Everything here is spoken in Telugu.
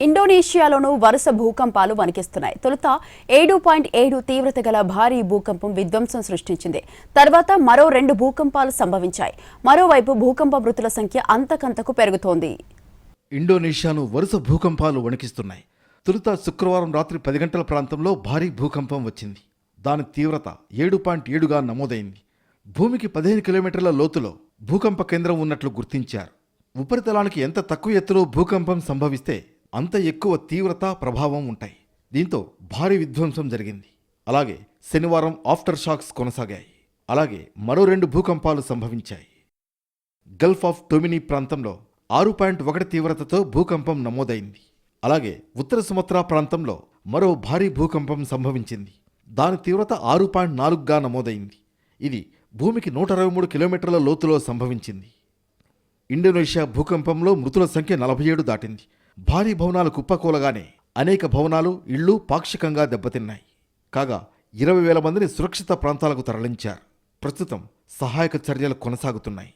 ఇండోనేషియాలోనూ వరుస భూకంపాలు వణికిస్తున్నాయి. తొలుత 7.7 తీవ్రత గల భారీ భూకంపం విధ్వంసం సృష్టించింది. తర్వాత మరో 2 భూకంపాలు సంభవించాయి. మరోవైపు భూకంప మృతుల సంఖ్య అంతకంతకు పెరుగుతోంది. ఇండోనేషియాను వరుస భూకంపాలు వణికిస్తున్నాయి. తొలుత శుక్రవారం రాత్రి 10 గంటల ప్రాంతంలో భారీ భూకంపం వచ్చింది. దాని తీవ్రత 7.7గా నమోదైంది. భూమికి 15 కిలోమీటర్ల లోతులో భూకంప కేంద్రం ఉన్నట్లు గుర్తించారు. ఉపరితలానికి ఎంత తక్కువ ఎత్తులో భూకంపం సంభవిస్తే అంత ఎక్కువ తీవ్రత ప్రభావం ఉంటాయి. దీంతో భారీ విధ్వంసం జరిగింది. అలాగే శనివారం ఆఫ్టర్ షాక్స్ కొనసాగాయి. అలాగే మరో 2 భూకంపాలు సంభవించాయి. గల్ఫ్ ఆఫ్ టోమినీ ప్రాంతంలో 6.1 తీవ్రతతో భూకంపం నమోదైంది. అలాగే ఉత్తర సుమత్రా ప్రాంతంలో మరో భారీ భూకంపం సంభవించింది. దాని తీవ్రత 6.4గా నమోదైంది. ఇది భూమికి 123 కిలోమీటర్ల లోతులో సంభవించింది. ఇండోనేషియా భూకంపంలో మృతుల సంఖ్య 47 దాటింది. భారీ భవనాలు కుప్పకూలగానే అనేక భవనాలు, ఇళ్లు పాక్షికంగా దెబ్బతిన్నాయి. కాగా 20,000 మందిని సురక్షిత ప్రాంతాలకు తరలించారు. ప్రస్తుతం సహాయక చర్యలు కొనసాగుతున్నాయి.